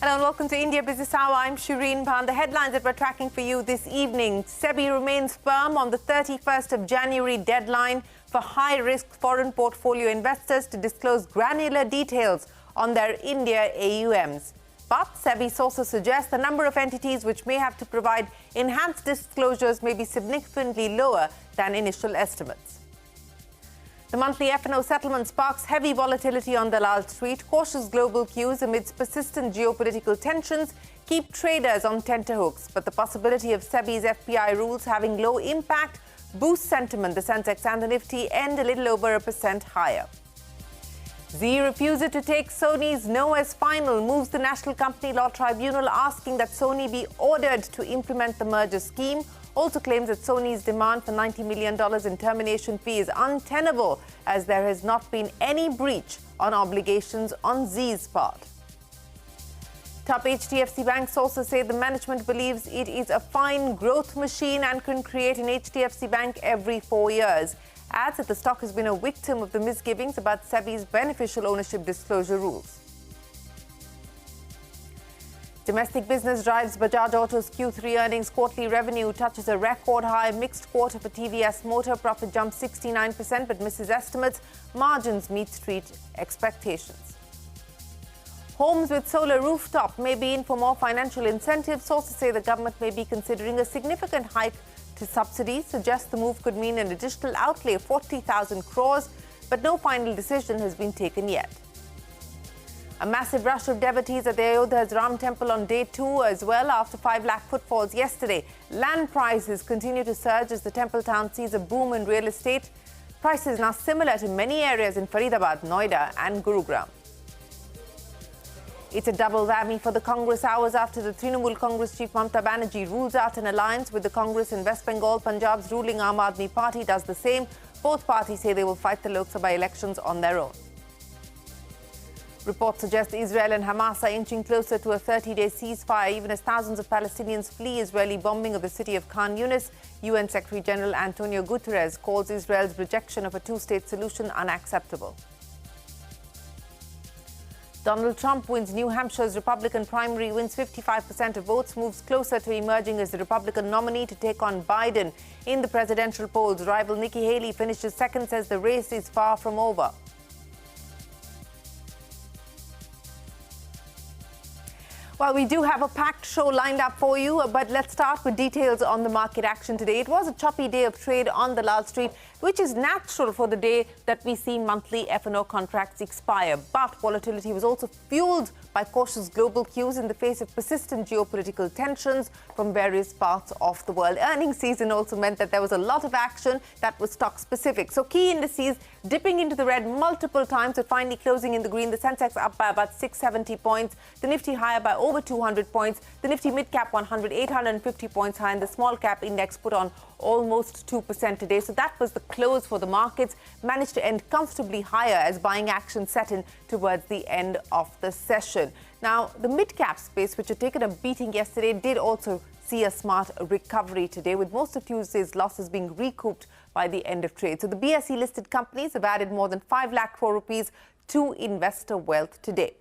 Hello and welcome to India Business Hour. I'm Shireen Bhan. The headlines that we're tracking for you this evening. SEBI remains firm on the 31st of January deadline for high-risk foreign portfolio investors to disclose granular details on their India AUMs. But SEBI sources suggest the number of entities which may have to provide enhanced disclosures may be significantly lower than initial estimates. The monthly F&O settlement sparks heavy volatility on Dalal Street. Cautious global cues amidst persistent geopolitical tensions keep traders on tenterhooks. But the possibility of SEBI's FPI rules having low impact boosts sentiment. The sensex and the nifty end a little over 1% higher. Zee refuses to take Sony's no as final, moves the National Company Law Tribunal asking that Sony be ordered to implement the merger scheme. Also claims that Sony's demand for $90 million in termination fee is untenable as there has not been any breach on obligations on Zee's part. Top HDFC Bank sources say the management believes it is a fine growth machine and can create an HDFC Bank every 4 years. Adds that the stock has been a victim of the misgivings about SEBI's beneficial ownership disclosure rules. Domestic business drives Bajaj Auto's Q3 earnings. Quarterly revenue touches a record high. Mixed quarter for TVS Motor. Profit jumps 69% but misses estimates. Margins meet street expectations. Homes with solar rooftop may be in for more financial incentives. Sources say the government may be considering a significant hike to subsidies. Suggest the move could mean an additional outlay of 40,000 crores, but no final decision has been taken yet. A massive rush of devotees at the Ayodhya's Ram temple on day 2 as well after 5 lakh footfalls yesterday. Land prices continue to surge as the temple town sees a boom in real estate. Prices now similar to many areas in Faridabad, Noida and Gurugram. It's a double whammy for the Congress hours after the Trinamool Congress chief Mamata Banerjee rules out an alliance with the Congress in West Bengal. Punjab's ruling Aam Aadmi Party does the same. Both parties say they will fight the Lok Sabha elections on their own. Reports suggest Israel and Hamas are inching closer to a 30-day ceasefire, even as thousands of Palestinians flee Israeli bombing of the city of Khan Yunis. UN Secretary General Antonio Guterres calls Israel's rejection of a two-state solution unacceptable. Donald Trump wins New Hampshire's Republican primary, wins 55% of votes, moves closer to emerging as the Republican nominee to take on Biden in the presidential polls. Rival Nikki Haley finishes second, says the race is far from over. Well, we do have a packed show lined up for you, but let's start with details on the market action today. It was a choppy day of trade on Dalal Street, which is natural for the day that we see monthly F&O contracts expire. But volatility was also fueled by cautious global cues in the face of persistent geopolitical tensions from various parts of the world. Earnings season also meant that there was a lot of action that was stock specific. So key indices dipping into the red multiple times, but finally closing in the green. The sensex up by about 670 points. The nifty higher by over 200 points. The nifty mid-cap 100, 850 points high, and the small-cap index put on almost 2% today. So that was the close for the markets. Managed to end comfortably higher as buying action set in towards the end of the session. Now, the mid-cap space, which had taken a beating yesterday, did also see a smart recovery today, with most of Tuesday's losses being recouped by the end of trade. So the BSE-listed companies have added more than 5 lakh crore rupees to investor wealth today.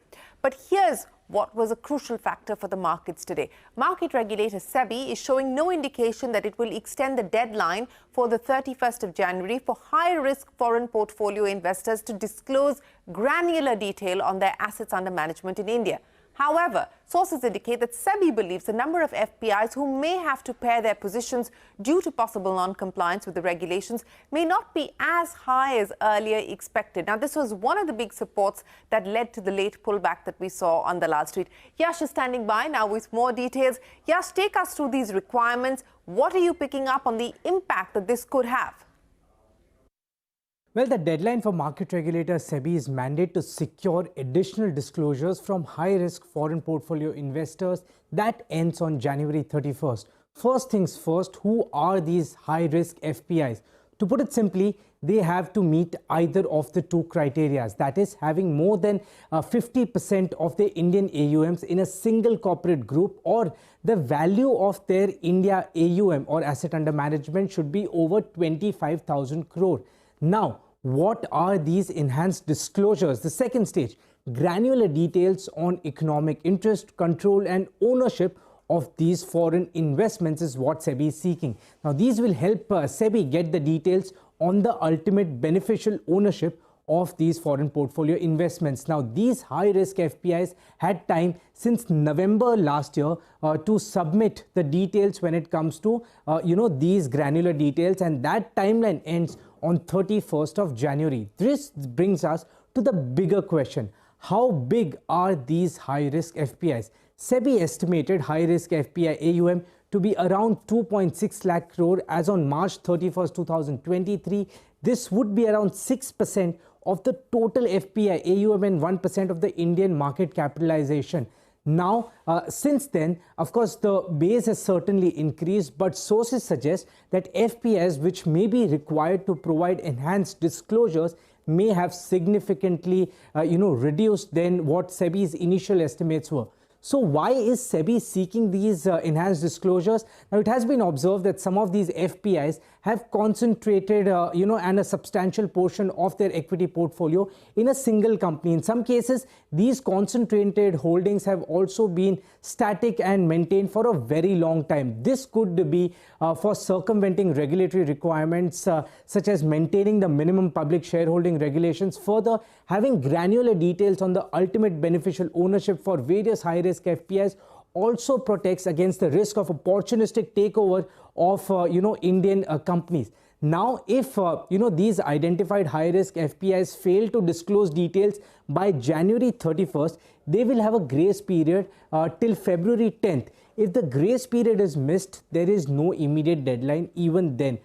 But here's what was a crucial factor for the markets today. Market regulator SEBI is showing no indication that it will extend the deadline for the 31st of January for high-risk foreign portfolio investors to disclose granular detail on their assets under management in India. However, sources indicate that SEBI believes the number of FPIs who may have to pare their positions due to possible non-compliance with the regulations may not be as high as earlier expected. Now, this was one of the big supports that led to the late pullback that we saw on the last street. Yash is standing by now with more details. Yash, take us through these requirements. What are you picking up on the impact that this could have? Well, the deadline for market regulator SEBI's mandate to secure additional disclosures from high-risk foreign portfolio investors that ends on January 31st. First things first, who are these high-risk FPIs? To put it simply, they have to meet either of the two criteria, that is, having more than 50% of the Indian AUMs in a single corporate group, or the value of their India AUM or asset under management should be over 25,000 crore. Now, what are these enhanced disclosures? The second stage, granular details on economic interest, control and ownership of these foreign investments is what SEBI is seeking. Now, these will help SEBI get the details on the ultimate beneficial ownership of these foreign portfolio investments. Now, these high-risk FPIs had time since November last year to submit the details when it comes to, these granular details, and that timeline ends on 31st of January. This brings us to the bigger question. How big are these high-risk FPIs? SEBI estimated high-risk FPI AUM to be around 2.6 lakh crore as on March 31st, 2023. This would be around 6% of the total FPI AUM and 1% of the Indian market capitalization. Now, since then, of course, the base has certainly increased, but sources suggest that FPIs, which may be required to provide enhanced disclosures, may have significantly, reduced than what SEBI's initial estimates were. So why is SEBI seeking these enhanced disclosures? Now, it has been observed that some of these FPIs have concentrated, and a substantial portion of their equity portfolio in a single company. In some cases, these concentrated holdings have also been static and maintained for a very long time. This could be for circumventing regulatory requirements such as maintaining the minimum public shareholding regulations. Further, having granular details on the ultimate beneficial ownership for various high-risk FPIs also protects against the risk of opportunistic takeover of Indian companies. Now, if these identified high-risk FPIs fail to disclose details by January 31st, they will have a grace period till February 10th. If the grace period is missed, there is no immediate deadline even then.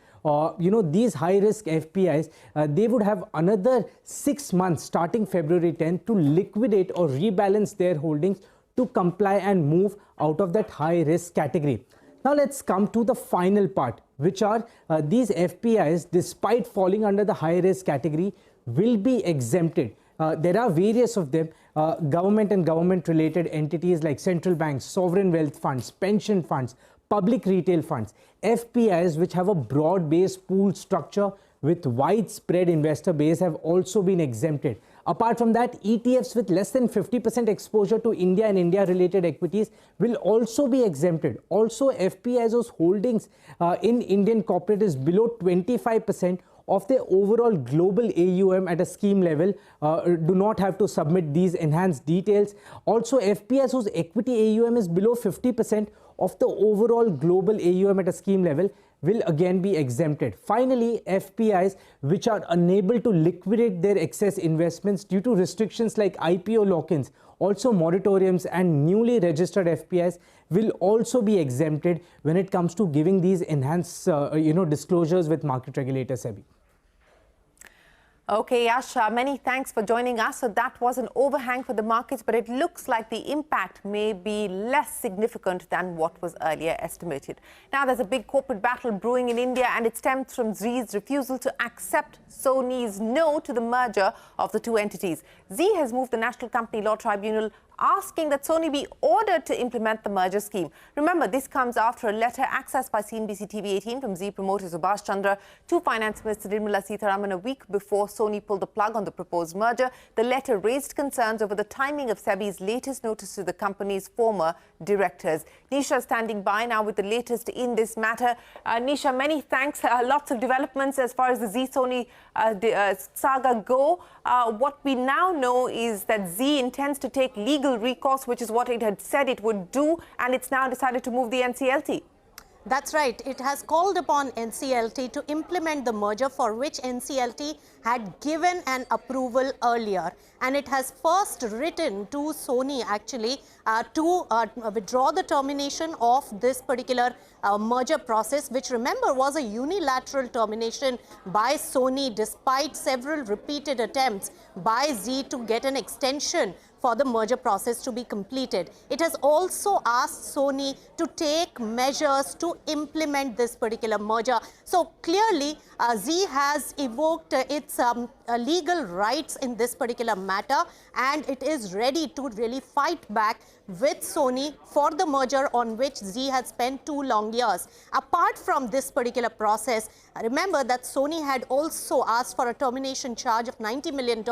These high-risk FPIs, they would have another 6 months starting February 10th to liquidate or rebalance their holdings to comply and move out of that high-risk category. Now, let's come to the final part, which are these FPIs, despite falling under the high-risk category, will be exempted. There are various of them, government and government-related entities like central banks, sovereign wealth funds, pension funds, public retail funds, FPIs which have a broad-based pool structure with widespread investor base have also been exempted. Apart from that, ETFs with less than 50% exposure to India and India-related equities will also be exempted. Also, FPIs whose holdings in Indian corporate is below 25% of their overall global AUM at a scheme level do not have to submit these enhanced details. Also, FPIs whose equity AUM is below 50% of the overall global AUM at a scheme level will again be exempted. Finally, FPIs which are unable to liquidate their excess investments due to restrictions like IPO lock-ins, also moratoriums and newly registered FPIs will also be exempted when it comes to giving these enhanced disclosures with market regulator SEBI. Okay, Yash, many thanks for joining us. So that was an overhang for the markets, but it looks like the impact may be less significant than what was earlier estimated. Now, there's a big corporate battle brewing in India, and it stems from Zee's refusal to accept Sony's no to the merger of the two entities. Zee has moved the National Company Law Tribunal asking that Sony be ordered to implement the merger scheme. Remember, this comes after a letter accessed by CNBC-TV18 from Zee promoter Subhash Chandra to Finance Minister Nirmala Sitharaman a week before Sony pulled the plug on the proposed merger. The letter raised concerns over the timing of SEBI's latest notice to the company's former directors. Nisha standing by now with the latest in this matter. Nisha, many thanks. Lots of developments as far as the Zee-Sony saga go. What we now know is that Zee intends to take legal recourse, which is what it had said it would do, and it's now decided to move the NCLT. That's right. It has called upon NCLT to implement the merger for which NCLT had given an approval earlier. And it has first written to Sony actually to withdraw the termination of this particular merger process, which remember was a unilateral termination by Sony despite several repeated attempts by Zee to get an extension for the merger process to be completed. It has also asked Sony to take measures to implement this particular merger. So clearly, Zee has evoked its legal rights in this particular matter, and it is ready to really fight back with Sony for the merger on which Zee had spent 2 long years. Apart from this particular process, remember that Sony had also asked for a termination charge of $90 million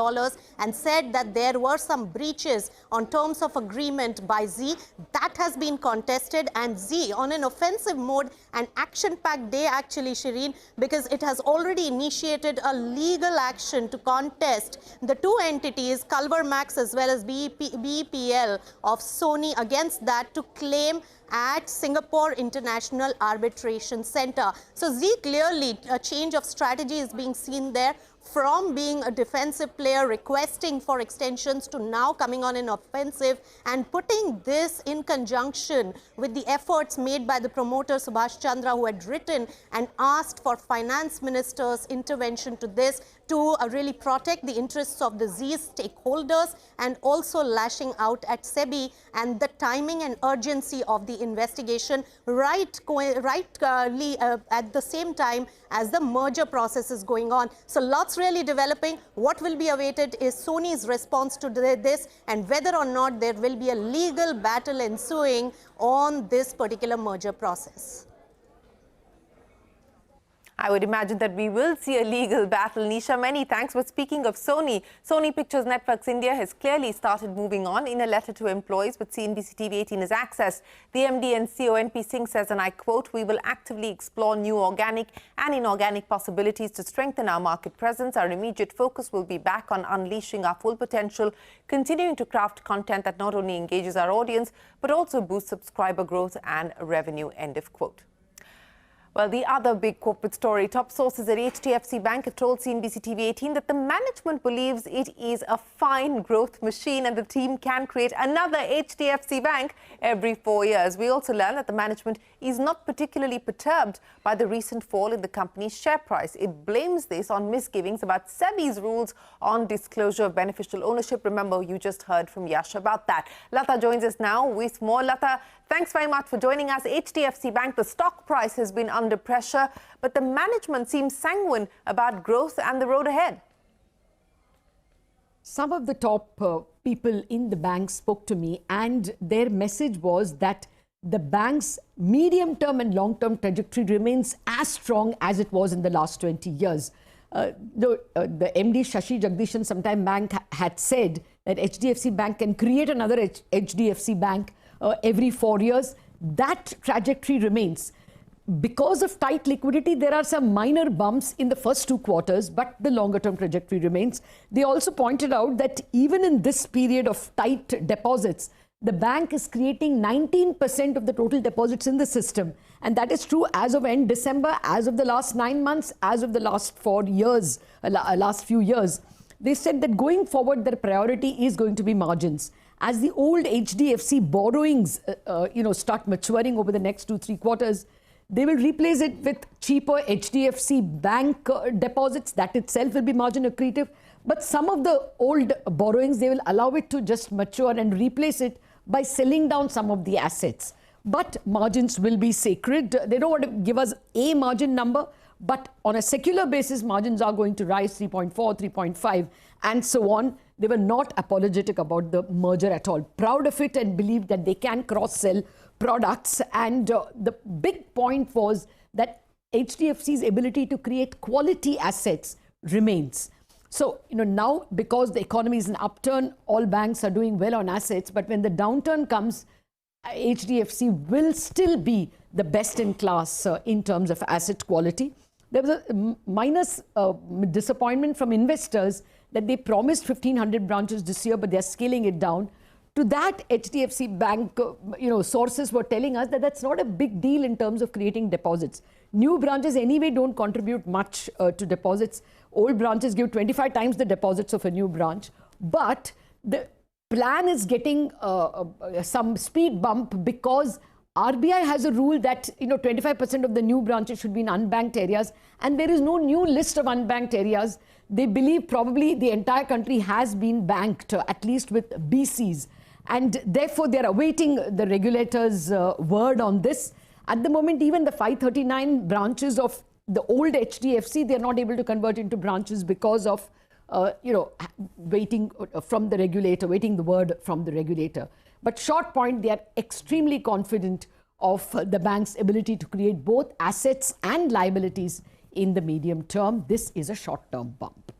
and said that there were some breaches on terms of agreement by Zee. That has been contested, and Zee on an offensive mode, an action-packed day actually, Shireen, because it has already initiated a legal action to contest the 2 entities, Culver Max as well as BPL of Sony, against that to claim at Singapore International Arbitration Center. So Zee, clearly a change of strategy is being seen there, from being a defensive player requesting for extensions to now coming on an offensive, and putting this in conjunction with the efforts made by the promoter Subhash Chandra, who had written and asked for finance minister's intervention to this to really protect the interests of the Zee stakeholders, and also lashing out at SEBI and the timing and urgency of the investigation at the same time as the merger process is going on. So lots really developing. What will be awaited is Sony's response to this, and whether or not there will be a legal battle ensuing on this particular merger process. I would imagine that we will see a legal battle. Nisha, many thanks. But speaking of Sony, Sony Pictures Networks India has clearly started moving on. In a letter to employees with CNBC-TV18 has accessed, the MD and CEO NP Singh says, and I quote, "We will actively explore new organic and inorganic possibilities to strengthen our market presence. Our immediate focus will be back on unleashing our full potential, continuing to craft content that not only engages our audience, but also boosts subscriber growth and revenue," end of quote. Well, the other big corporate story, top sources at HDFC Bank have told CNBC-TV18 that the management believes it is a fine growth machine and the team can create another HDFC Bank every 4 years. We also learned that the management is not particularly perturbed by the recent fall in the company's share price. It blames this on misgivings about SEBI's rules on disclosure of beneficial ownership. Remember, you just heard from Yash about that. Lata joins us now with more. Lata, thanks very much for joining us. HDFC Bank, the stock price has been under pressure, but the management seems sanguine about growth and the road ahead. Some of the top people in the bank spoke to me, and their message was that the bank's medium-term and long-term trajectory remains as strong as it was in the last 20 years. The MD Shashi Jagdishan sometime bank had said that HDFC Bank can create another HDFC Bank every 4 years. That trajectory remains. Because of tight liquidity, there are some minor bumps in the first 2 quarters, but the longer-term trajectory remains. They also pointed out that even in this period of tight deposits, the bank is creating 19% of the total deposits in the system. And that is true as of end December, as of the last 9 months, as of the last 4 years, last few years. They said that going forward, their priority is going to be margins. As the old HDFC borrowings start maturing over the next 2-3 quarters, they will replace it with cheaper HDFC Bank deposits. That itself will be margin accretive. But some of the old borrowings, they will allow it to just mature and replace it by selling down some of the assets. But margins will be sacred. They don't want to give us a margin number, but on a secular basis, margins are going to rise 3.4, 3.5, and so on. They were not apologetic about the merger at all. Proud of it and believe that they can cross-sell products. And the big point was that HDFC's ability to create quality assets remains. So, now because the economy is an upturn, all banks are doing well on assets. But when the downturn comes, HDFC will still be the best in class in terms of asset quality. There was a minus disappointment from investors that they promised 1,500 branches this year, but they're scaling it down. To that, HDFC Bank, sources were telling us that that's not a big deal in terms of creating deposits. New branches anyway don't contribute much to deposits. Old branches give 25 times the deposits of a new branch. But the plan is getting some speed bump because RBI has a rule that 25% of the new branches should be in unbanked areas, and there is no new list of unbanked areas. They believe probably the entire country has been banked, at least with BCs, and therefore they're awaiting the regulator's word on this. At the moment, even the 539 branches of the old HDFC, they're not able to convert into branches because of, waiting from the regulator, waiting the word from the regulator. But short point, they are extremely confident of the bank's ability to create both assets and liabilities in the medium term. This is a short-term bump.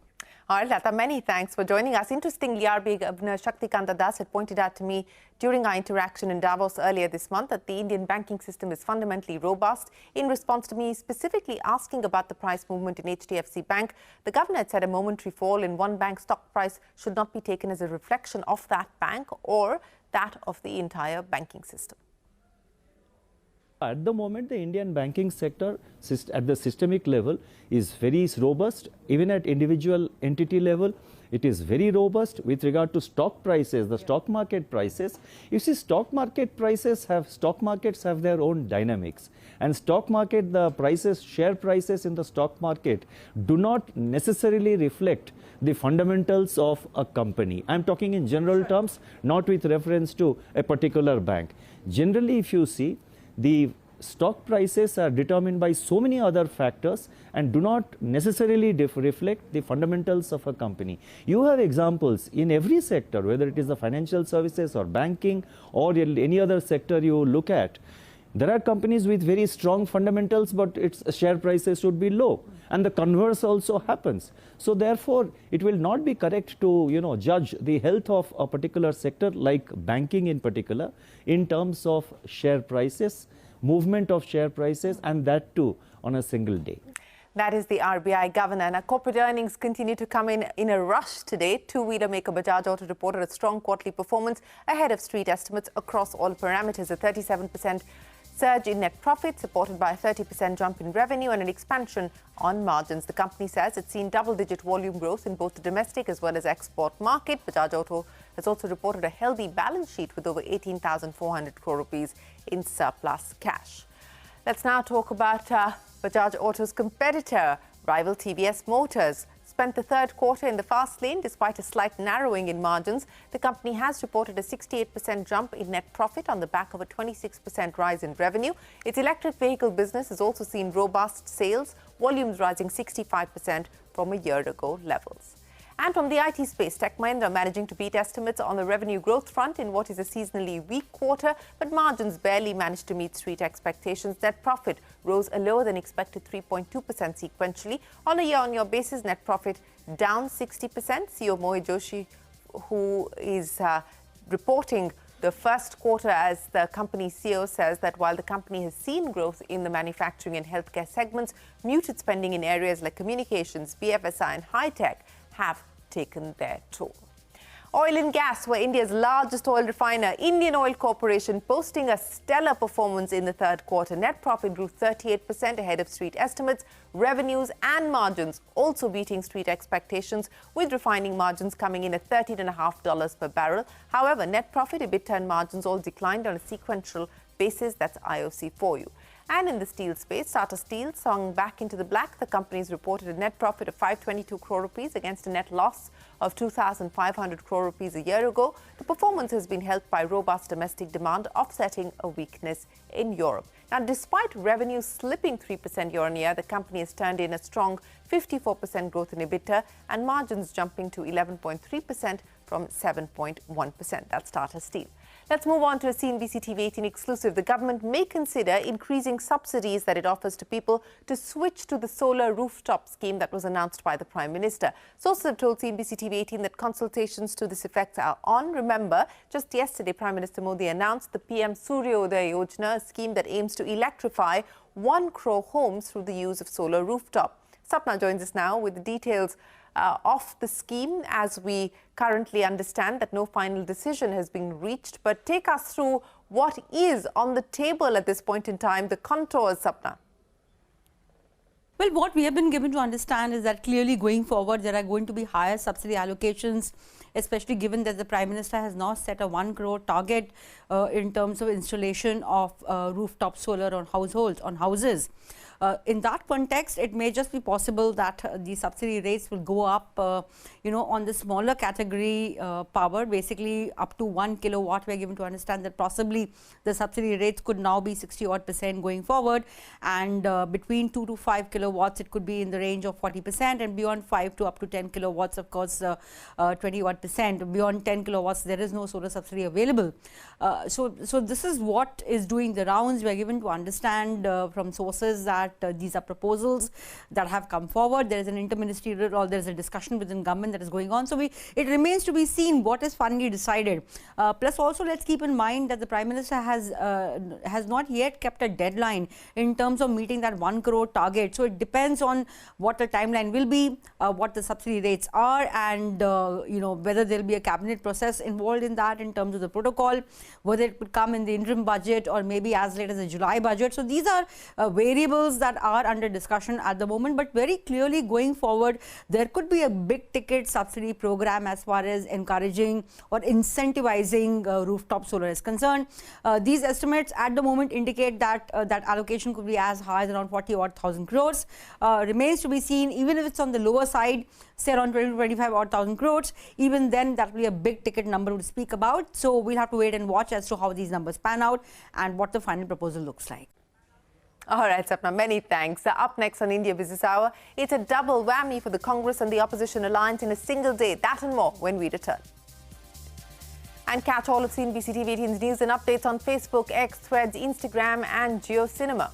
All right, Lata, many thanks for joining us. Interestingly, RBI Governor Shaktikanta Das had pointed out to me during our interaction in Davos earlier this month that the Indian banking system is fundamentally robust. In response to me specifically asking about the price movement in HDFC Bank, the governor had said a momentary fall in one bank's stock price should not be taken as a reflection of that bank or that of the entire banking system. At the moment, the Indian banking sector at the systemic level is very robust. Even at individual entity level, it is very robust with regard to stock prices, the stock market prices. You see, stock markets have their own dynamics. And stock market, the prices, share prices in the stock market do not necessarily reflect the fundamentals of a company. I'm talking in general terms, not with reference to a particular bank. Generally, if you see, the stock prices are determined by so many other factors and do not necessarily reflect the fundamentals of a company. You have examples in every sector, whether it is the financial services or banking or any other sector you look at. There are companies with very strong fundamentals, but its share prices should be low. And the converse also happens. So therefore, it will not be correct to judge the health of a particular sector like banking in particular in terms of share prices, movement of share prices, and that too on a single day. That is the RBI governor. Now, corporate earnings continue to come in a rush today. Two-wheeler maker Bajaj Auto reported a strong quarterly performance ahead of street estimates across all parameters. A 37% surge in net profit, supported by a 30% jump in revenue and an expansion on margins. The company says it's seen double-digit volume growth in both the domestic as well as export market. Bajaj Auto has also reported a healthy balance sheet with over 18,400 crore rupees in surplus cash. Let's now talk about Bajaj Auto's competitor, rival TVS Motors. Spent the third quarter in the fast lane despite a slight narrowing in margins. The company has reported a 68% jump in net profit on the back of a 26% rise in revenue. Its electric vehicle business has also seen robust sales, volumes rising 65% from a year ago levels. And from the IT space, Tech Mahindra managing to beat estimates on the revenue growth front in what is a seasonally weak quarter, but margins barely managed to meet street expectations. Net profit rose a lower than expected 3.2% sequentially. On a year-on-year basis, net profit down 60%. CEO Mohit Joshi, who is reporting the first quarter as the company CEO, says that while the company has seen growth in the manufacturing and healthcare segments, muted spending in areas like communications, BFSI and high-tech have taken their toll. Oil and gas were India's largest oil refiner, Indian Oil Corporation, posting a stellar performance in the third quarter. Net profit grew 38% ahead of street estimates. Revenues and margins also beating street expectations, with refining margins coming in at $13.50 per barrel. However, net profit, EBITDA and margins all declined on a sequential basis. That's IOC for you. And in the steel space, Tata Steel swung back into the black. The company's reported a net profit of 522 crore rupees against a net loss of 2,500 crore rupees a year ago. The performance has been helped by robust domestic demand, offsetting a weakness in Europe. Now, despite revenue slipping 3% year-on-year, the company has turned in a strong 54% growth in EBITDA and margins jumping to 11.3% from 7.1%. That's Tata Steel. Let's move on to a CNBC-TV18 exclusive. The government may consider increasing subsidies that it offers to people to switch to the solar rooftop scheme that was announced by the Prime Minister. Sources have told CNBC-TV18 that consultations to this effect are on. Remember, just yesterday, Prime Minister Modi announced the PM Ayodhya Yojana, a scheme that aims to electrify 1 crore homes through the use of solar rooftop. Sapna joins us now with the details of the scheme, as we currently understand that no final decision has been reached. But take us through what is on the table at this point in time, the contours, Sapna. Well, what we have been given to understand is that clearly going forward, there are going to be higher subsidy allocations, especially given that the Prime Minister has now set a 1 crore target in terms of installation of rooftop solar on houses. in that context, it may just be possible that the subsidy rates will go up, on the smaller category power, basically up to 1 kilowatt. We are given to understand that possibly the subsidy rates could now be 60% going forward, and between 2 to 5 kilowatts, it could be in the range of 40%, and beyond 5 to up to 10 kilowatts, of course, 21%. Beyond 10 kilowatts, there is no solar subsidy available. So this is what is doing the rounds. We are given to understand from sources that these are proposals that have come forward. There is an interministerial, or there is a discussion within government that is going on. So it remains to be seen what is finally decided. Plus, also let's keep in mind that the Prime Minister has not yet kept a deadline in terms of meeting that 1 crore target. So it depends on what the timeline will be, what the subsidy rates are, and whether there will be a cabinet process involved in that in terms of the protocol, whether it could come in the interim budget or maybe as late as the July budget. So these are variables that are under discussion at the moment, but very clearly going forward, there could be a big ticket subsidy program as far as encouraging or incentivizing rooftop solar is concerned. These estimates at the moment indicate that that allocation could be as high as around 40,000 crores. Remains to be seen, even if it's on the lower side, say around 20 to 25,000 crores, even then that will be a big ticket number to speak about. So we'll have to wait and watch as to how these numbers pan out and what the final proposal looks like. All right, Sapna, many thanks. Up next on India Business Hour, it's a double whammy for the Congress and the opposition alliance in a single day. That and more when we return. And catch all of CNBC-TV18's news and updates on Facebook, X, Threads, Instagram and JioCinema.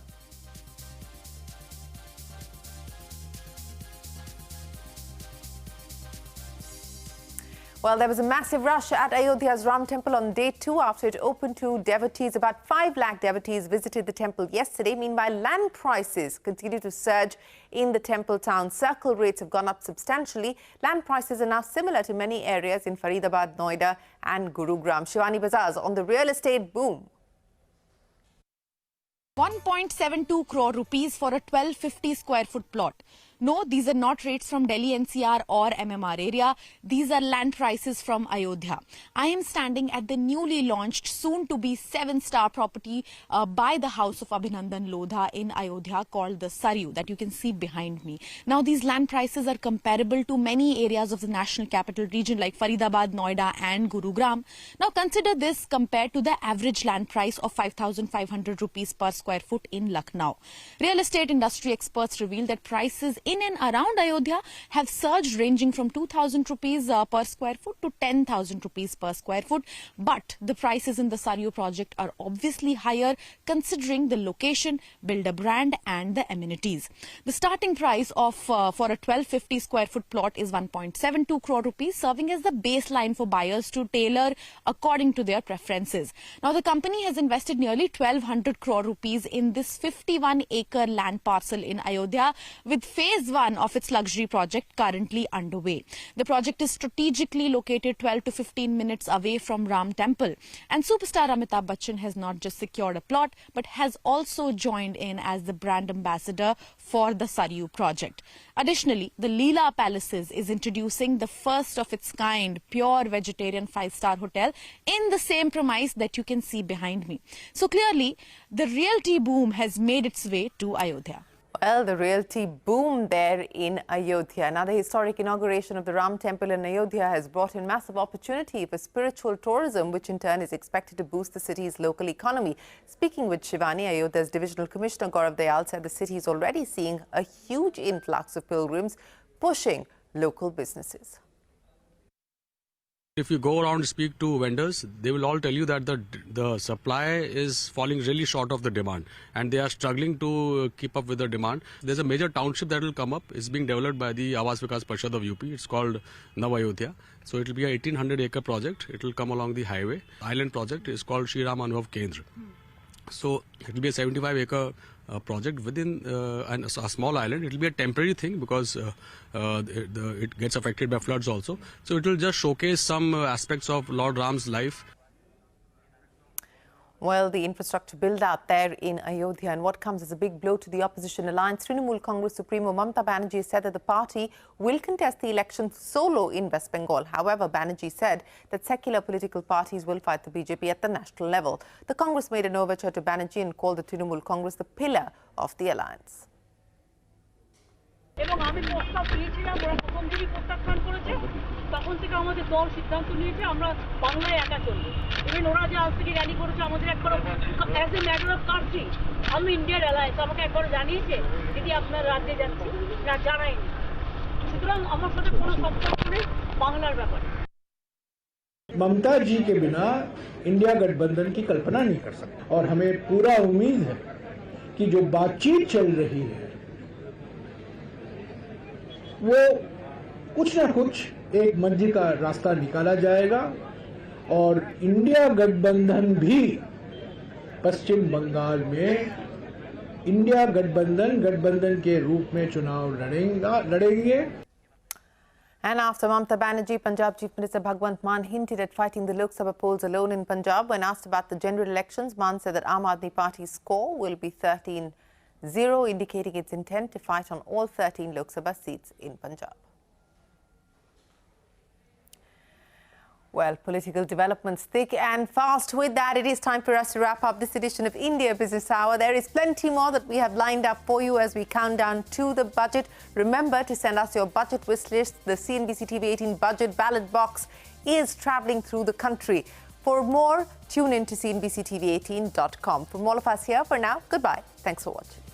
Well, there was a massive rush at Ayodhya's Ram Temple on day 2 after it opened to devotees. About 5 lakh devotees visited the temple yesterday. Meanwhile, land prices continue to surge in the temple town. Circle rates have gone up substantially. Land prices are now similar to many areas in Faridabad, Noida and Gurugram. Shivani Bazar's on the real estate boom. 1.72 crore rupees for a 1250 square foot plot. No, these are not rates from Delhi NCR or MMR area. These are land prices from Ayodhya. I am standing at the newly launched, soon-to-be 7-star property by the house of Abhinandan Lodha in Ayodhya called the Saryu that you can see behind me. Now, these land prices are comparable to many areas of the national capital region like Faridabad, Noida and Gurugram. Now, consider this compared to the average land price of 5,500 rupees per square foot in Lucknow. Real estate industry experts reveal that prices in and around Ayodhya have surged, ranging from 2,000 rupees per square foot to 10,000 rupees per square foot. But the prices in the Saryu project are obviously higher considering the location, builder brand and the amenities. The starting price of for a 1250 square foot plot is 1.72 crore rupees, serving as the baseline for buyers to tailor according to their preferences. Now, the company has invested nearly 1,200 crore rupees in this 51-acre land parcel in Ayodhya, with phase 1 of its luxury project currently underway. The project is strategically located 12 to 15 minutes away from Ram Temple. And superstar Amitabh Bachchan has not just secured a plot, but has also joined in as the brand ambassador for the Saryu project. Additionally, the Leela Palaces is introducing the first of its kind pure vegetarian 5-star hotel in the same premise that you can see behind me. So clearly, the realty boom has made its way to Ayodhya. Well, the realty boom there in Ayodhya. Now, the historic inauguration of the Ram Temple in Ayodhya has brought in massive opportunity for spiritual tourism, which in turn is expected to boost the city's local economy. Speaking with Shivani, Ayodhya's Divisional Commissioner Gaurav Dayal said the city is already seeing a huge influx of pilgrims, pushing local businesses. If you go around and speak to vendors, they will all tell you that the supply is falling really short of the demand and they are struggling to keep up with the demand. There's a major township that will come up. It's being developed by the Awas Vikas Parishad of UP. It's called Nav Ayodhya. So it will be a 1800-acre project. It will come along the highway. Island project is called Shri Ram Anubhav Kendra. So it will be a 75-acre project within a small island. It will be a temporary thing because it gets affected by floods also. So it will just showcase some aspects of Lord Ram's life. Well, the infrastructure build out there in Ayodhya, and what comes as a big blow to the opposition alliance. Trinamool Congress Supremo Mamata Banerjee said that the party will contest the election solo in West Bengal. However, Banerjee said that secular political parties will fight the BJP at the national level. The Congress made an overture to Banerjee and called the Trinamool Congress the pillar of the alliance. এবং আমি প্রস্তাব দিয়েছিলাম, ওরা প্রথম থেকেই প্রত্যাখ্যান করেছে। তখন থেকে আমাদের দল সিদ্ধান্ত নিয়েছে আমরা বাংলায় একা চলবো। ইভেন ওরা যে আজ থেকে র্যালি করেছে, আমাদের একবার as a matter of country, আমি ইন্ডিয়ার অ্যালায়েন্স আমাকে একবার জানিয়েছে দিদি আপনার রাজ্যে যাচ্ছি, না জানায়নি। সুতরাং আমার সাথে কোনো সম্পর্ক নেই বাংলার ব্যাপারে। ममता जी के बिना इंडिया गठबंधन की कल्पना नहीं कर सकते और हमें पूरा उम्मीद है कि जो बातचीत चल रही है वो कुछ ना कुछ एक मध्य का रास्ता निकाला जाएगा और इंडिया गठबंधन भी पश्चिम बंगाल में इंडिया गठबंधन के रूप में चुनाव लड़ेंगे। And after Mamata Banerjee, Punjab Chief Minister Bhagwant Mann hinted at fighting the Lok Sabha polls alone in Punjab. When asked about the general elections, Mann said that Aam Aadmi Party's score will be 13-0, indicating its intent to fight on all 13 Lok Sabha seats in Punjab. Well, political developments thick and fast. With that, it is time for us to wrap up this edition of India Business Hour. There is plenty more that we have lined up for you as we count down to the budget. Remember to send us your budget wish list. The CNBC-TV18 budget ballot box is travelling through the country. For more, tune in to CNBC-TV18.com. From all of us here, for now, goodbye. Thanks for watching.